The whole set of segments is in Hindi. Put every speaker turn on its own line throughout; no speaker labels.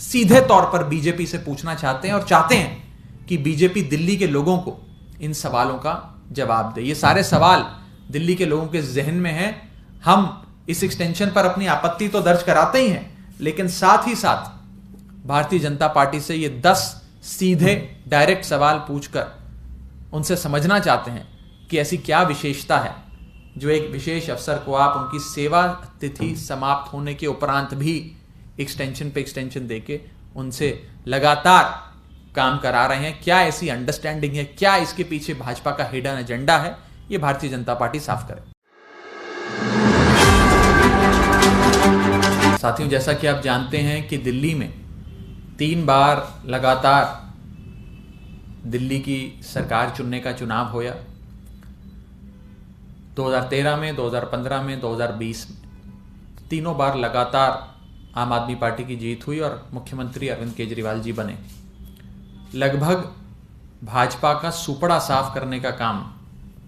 सीधे तौर पर बीजेपी से पूछना चाहते हैं और चाहते हैं कि बीजेपी दिल्ली के लोगों को इन सवालों का जवाब दे। ये सारे सवाल दिल्ली के लोगों के जहन में हैं। हम इस एक्सटेंशन पर अपनी आपत्ति तो दर्ज कराते ही हैं, लेकिन साथ ही साथ भारतीय जनता पार्टी से ये 10 सीधे डायरेक्ट सवाल पूछकर उनसे समझना चाहते हैं कि ऐसी क्या विशेषता है जो एक विशेष अफसर को आप उनकी सेवा तिथि समाप्त होने के उपरांत भी एक्सटेंशन पे एक्सटेंशन देके उनसे लगातार काम करा रहे हैं। क्या ऐसी अंडरस्टैंडिंग है, क्या इसके पीछे भाजपा का हिडन एजेंडा है, ये भारतीय जनता पार्टी साफ करे। साथियों, जैसा कि आप जानते हैं कि दिल्ली में 3 बार लगातार दिल्ली की सरकार चुनने का चुनाव होया। 2013 में, 2015 में, 2020 में, तीनों बार लगातार आम आदमी पार्टी की जीत हुई और मुख्यमंत्री अरविंद केजरीवाल जी बने। लगभग भाजपा का सुपड़ा साफ करने का काम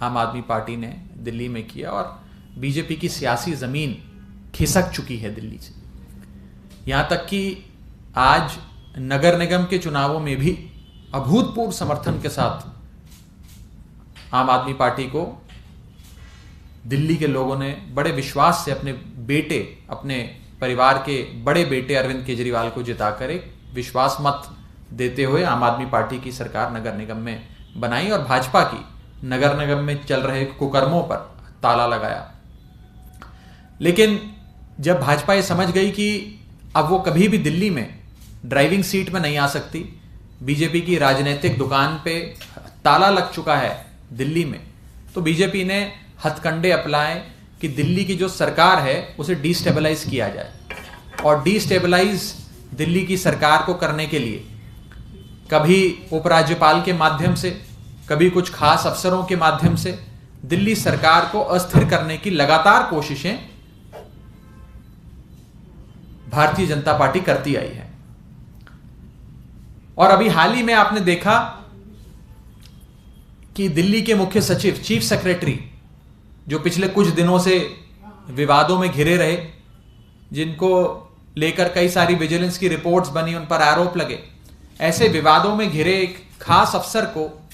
आम आदमी पार्टी ने दिल्ली में किया और बीजेपी की सियासी जमीन खिसक चुकी है दिल्ली से। यहां तक कि आज नगर निगम के चुनावों में भी अभूतपूर्व समर्थन के साथ आम आदमी पार्टी को दिल्ली के लोगों ने बड़े विश्वास से अपने बेटे, अपने परिवार के बड़े बेटे अरविंद केजरीवाल को जिताकर एक विश्वास मत देते हुए आम आदमी पार्टी की सरकार नगर निगम में बनाई और भाजपा की नगर निगम में चल रहे कुकर्मों पर ताला लगाया। लेकिन जब भाजपा ये समझ गई कि अब वो कभी भी दिल्ली में ड्राइविंग सीट में नहीं आ सकती, बीजेपी की राजनीतिक दुकान पे ताला लग चुका है दिल्ली में, तो बीजेपी ने हथकंडे अपनाए कि दिल्ली की जो सरकार है उसे डिस्टेबलाइज किया जाए। और डिस्टेबलाइज दिल्ली की सरकार को करने के लिए कभी उपराज्यपाल के माध्यम से, कभी कुछ खास अफसरों के माध्यम से दिल्ली सरकार को अस्थिर करने की लगातार कोशिशें भारतीय जनता पार्टी करती आई है। और अभी हाल ही में आपने देखा कि दिल्ली के मुख्य सचिव, चीफ सेक्रेटरी, जो पिछले कुछ दिनों से विवादों में घिरे रहे, जिनको लेकर कई सारी विजिलेंस की रिपोर्ट्स बनी, उन पर आरोप लगे, ऐसे विवादों में घिरे एक खास अफसर को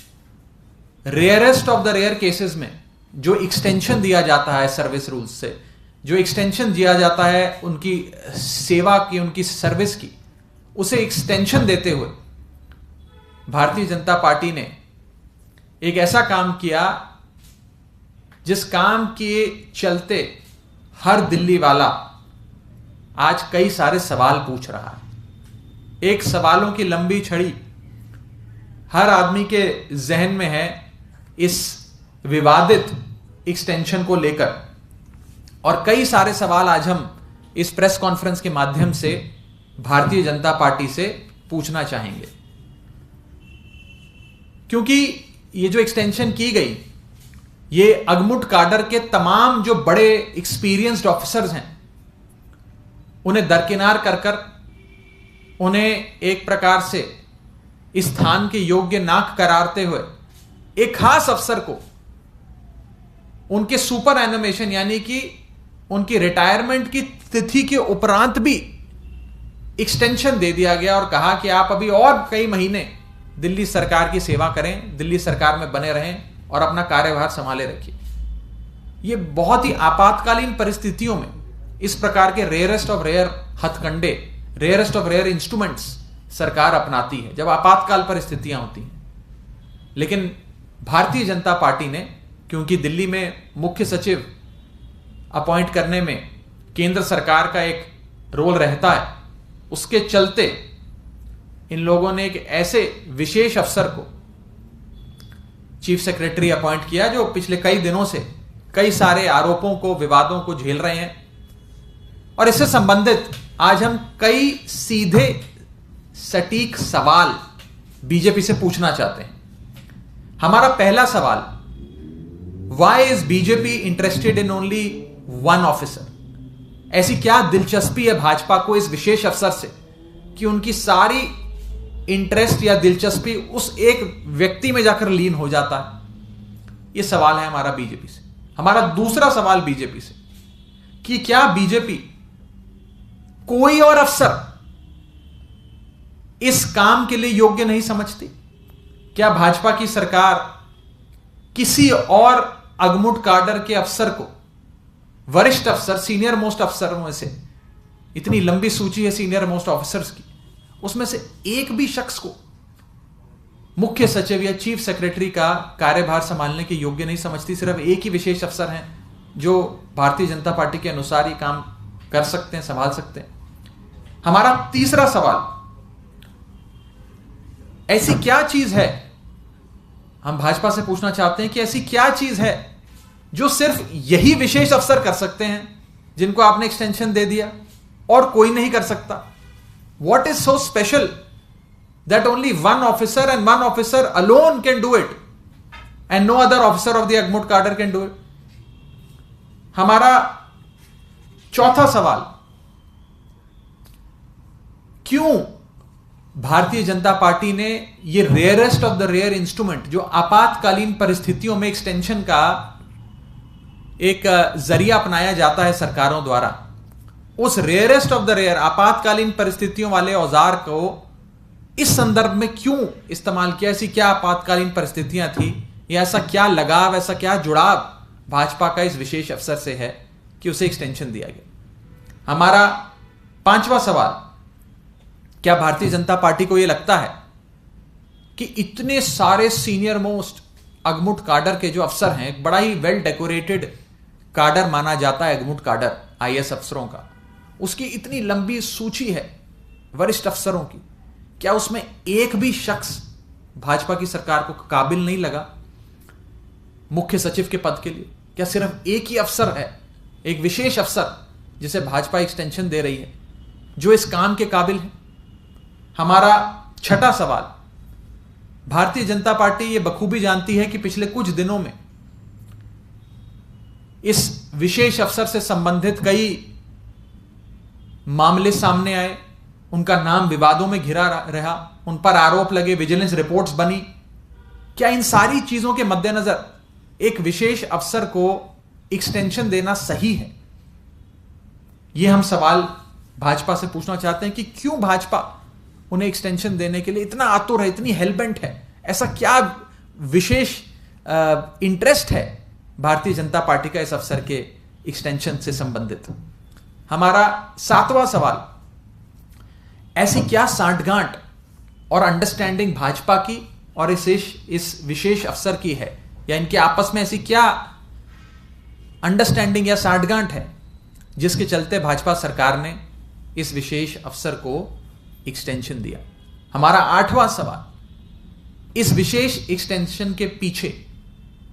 rarest of the rare cases में जो एक्सटेंशन दिया जाता है सर्विस रूल्स से, जो एक्सटेंशन दिया जाता है उनकी सेवा की, उनकी सर्विस की, उसे एक्सटेंशन देते हुए भारतीय जनता पार्टी ने एक ऐसा काम किया जिस काम के चलते हर दिल्ली वाला आज कई सारे सवाल पूछ रहा है। एक सवालों की लंबी छड़ी हर आदमी के जहन में है इस विवादित एक्सटेंशन को लेकर, और कई सारे सवाल आज हम इस प्रेस कॉन्फ्रेंस के माध्यम से भारतीय जनता पार्टी से पूछना चाहेंगे। क्योंकि ये जो एक्सटेंशन की गई, ये अगमुट काडर के तमाम जो बड़े एक्सपीरियंस्ड ऑफिसर्स हैं उन्हें दरकिनार कर कर उन्हें एक प्रकार से इस स्थान के योग्य नाक करारते हुए एक खास अफसर को उनके सुपर एनिमेशन यानी कि उनकी रिटायरमेंट की तिथि के उपरांत भी एक्सटेंशन दे दिया गया और कहा कि आप अभी और कई महीने दिल्ली सरकार की सेवा करें, दिल्ली सरकार में बने रहें और अपना कार्यभार संभाले रखिए। ये बहुत ही आपातकालीन परिस्थितियों में इस प्रकार के रेयरेस्ट ऑफ रेयर हथकंडे, रेयरेस्ट ऑफ रेयर इंस्ट्रूमेंट्स सरकार अपनाती है जब आपातकाल परिस्थितियां होती हैं। लेकिन भारतीय जनता पार्टी ने, क्योंकि दिल्ली में मुख्य सचिव अपॉइंट करने में केंद्र सरकार का एक रोल रहता है, उसके चलते इन लोगों ने एक ऐसे विशेष अफसर को चीफ सेक्रेटरी अपॉइंट किया जो पिछले कई दिनों से कई सारे आरोपों को, विवादों को झेल रहे हैं। और इससे संबंधित आज हम कई सीधे सटीक सवाल बीजेपी से पूछना चाहते हैं। हमारा पहला सवाल, why is BJP interested in only one officer? ऐसी क्या दिलचस्पी है भाजपा को इस विशेष अफसर से कि उनकी सारी इंटरेस्ट या दिलचस्पी उस एक व्यक्ति में जाकर लीन हो जाता है? यह सवाल है हमारा बीजेपी से। हमारा दूसरा सवाल बीजेपी से कि क्या बीजेपी कोई और अफसर इस काम के लिए योग्य नहीं समझती? क्या भाजपा की सरकार किसी और अगमुट काडर के अफसर को, वरिष्ठ अफसर, सीनियर मोस्ट अफसरों में से, इतनी लंबी सूची है सीनियर मोस्ट ऑफिसर्स की, उसमें से एक भी शख्स को मुख्य सचिव या चीफ सेक्रेटरी का कार्यभार संभालने के योग्य नहीं समझती? सिर्फ एक ही विशेष अफसर हैं जो भारतीय जनता पार्टी के अनुसार ही काम कर सकते हैं, संभाल सकते हैं। हमारा तीसरा सवाल, ऐसी क्या चीज है, हम भाजपा से पूछना चाहते हैं कि ऐसी क्या चीज है जो सिर्फ यही विशेष अफसर कर सकते हैं, जिनको आपने एक्सटेंशन दे दिया और कोई नहीं कर सकता? What is so special that only one officer and one officer alone can do it and no other officer of the Agmut cadre can do it? हमारा चौथा सवाल, क्यों भारतीय जनता पार्टी ने ये rarest of the rare instrument, जो आपातकालीन परिस्थितियों में एक्सटेंशन का एक जरिया अपनाया जाता है सरकारों द्वारा, उस रेयरेस्ट ऑफ द रेयर आपातकालीन परिस्थितियों वाले औजार को इस संदर्भ में क्यों इस्तेमाल किया? ऐसी क्या आपातकालीन परिस्थितियां थी, या ऐसा क्या लगाव, ऐसा क्या जुड़ाव भाजपा का इस विशेष अफसर से है कि उसे एक्सटेंशन दिया गया? हमारा पांचवा सवाल, क्या भारतीय जनता पार्टी को यह लगता है कि इतने सारे सीनियर मोस्ट अगमुट काडर के जो अफसर हैं, एक बड़ा ही वेल डेकोरेटेड काडर माना जाता है अगमुट काडर आईएएस अफसरों का, उसकी इतनी लंबी सूची है वरिष्ठ अफसरों की, क्या उसमें एक भी शख्स भाजपा की सरकार को काबिल नहीं लगा मुख्य सचिव के पद के लिए? क्या सिर्फ एक ही अफसर है, एक विशेष अफसर जिसे भाजपा एक्सटेंशन दे रही है, जो इस काम के काबिल है? हमारा छठा सवाल, भारतीय जनता पार्टी ये बखूबी जानती है कि पिछले कुछ दिनों में इस विशेष अफसर से संबंधित कई मामले सामने आए, उनका नाम विवादों में घिरा रहा, उन पर आरोप लगे, विजिलेंस रिपोर्ट्स बनी। क्या इन सारी चीजों के मद्देनजर एक विशेष अफसर को एक्सटेंशन देना सही है? यह हम सवाल भाजपा से पूछना चाहते हैं कि क्यों भाजपा उन्हें एक्सटेंशन देने के लिए इतना आतुर है, इतनी हेलबेंट है? ऐसा क्या विशेष इंटरेस्ट है भारतीय जनता पार्टी का इस अफसर के एक्सटेंशन से संबंधित? हमारा सातवां सवाल, ऐसी क्या सांठगांठ और अंडरस्टैंडिंग भाजपा की और इस विशेष अफसर की है, या इनके आपस में ऐसी क्या अंडरस्टैंडिंग या सांठगांठ है जिसके चलते भाजपा सरकार ने इस विशेष अफसर को एक्सटेंशन दिया? हमारा आठवां सवाल, इस विशेष एक्सटेंशन के पीछे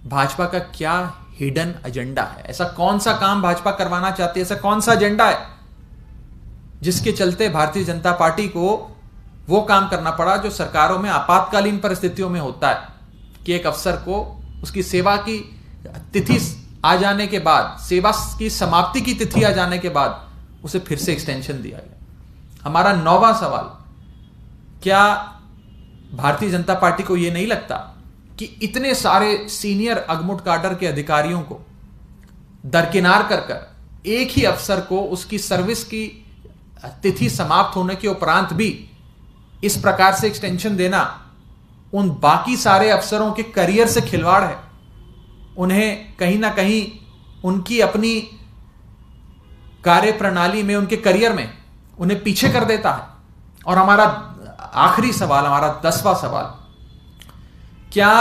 भाजपा का क्या हिडन एजेंडा है? ऐसा कौन सा काम भाजपा करवाना चाहती है, ऐसा कौन सा एजेंडा है जिसके चलते भारतीय जनता पार्टी को वो काम करना पड़ा जो सरकारों में आपातकालीन परिस्थितियों में होता है, कि एक अफसर को उसकी सेवा की तिथि आ जाने के बाद, सेवा की समाप्ति की तिथि आ जाने के बाद उसे फिर से एक्सटेंशन दिया गया? हमारा नौवां सवाल, क्या भारतीय जनता पार्टी को यह नहीं लगता कि इतने सारे सीनियर अगमुट काडर के अधिकारियों को दरकिनार कर एक ही अफसर को उसकी सर्विस की तिथि समाप्त होने के उपरांत भी इस प्रकार से एक्सटेंशन देना उन बाकी सारे अफसरों के करियर से खिलवाड़ है? उन्हें कहीं ना कहीं उनकी अपनी कार्य प्रणाली में, उनके करियर में उन्हें पीछे कर देता है। और हमारा आखिरी सवाल, हमारा 10वां सवाल, क्या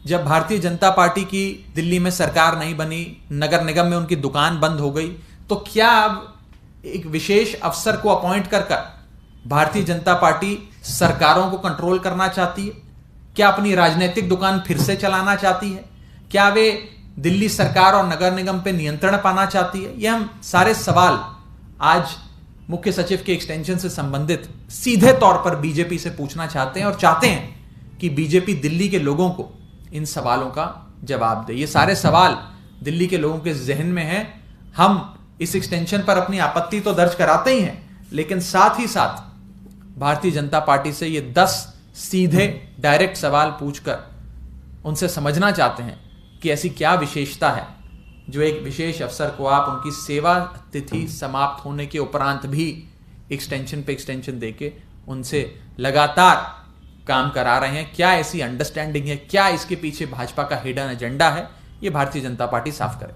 जब भारतीय जनता पार्टी की दिल्ली में सरकार नहीं बनी, नगर निगम में उनकी दुकान बंद हो गई, तो क्या अब एक विशेष अफसर को अपॉइंट कर भारतीय जनता पार्टी सरकारों को कंट्रोल करना चाहती है? क्या अपनी राजनीतिक दुकान फिर से चलाना चाहती है? क्या वे दिल्ली सरकार और नगर निगम पर नियंत्रण पाना चाहती है? यह हम सारे सवाल आज मुख्य सचिव के एक्सटेंशन से संबंधित सीधे तौर पर बीजेपी से पूछना चाहते हैं, और चाहते हैं कि बीजेपी दिल्ली के लोगों को इन सवालों का जवाब दे। ये सारे सवाल दिल्ली के लोगों के जहन में हैं। हम इस एक्सटेंशन पर अपनी आपत्ति तो दर्ज कराते ही हैं, लेकिन साथ ही साथ भारतीय जनता पार्टी से ये 10 सीधे डायरेक्ट सवाल पूछकर उनसे समझना चाहते हैं कि ऐसी क्या विशेषता है जो एक विशेष अफसर को आप उनकी सेवा तिथि समाप्त होने के उपरांत भी एक्सटेंशन पे एक्सटेंशन देके उनसे लगातार काम करा रहे हैं। क्या ऐसी अंडरस्टैंडिंग है, क्या इसके पीछे भाजपा का हिडन एजेंडा है, ये भारतीय जनता पार्टी साफ करे।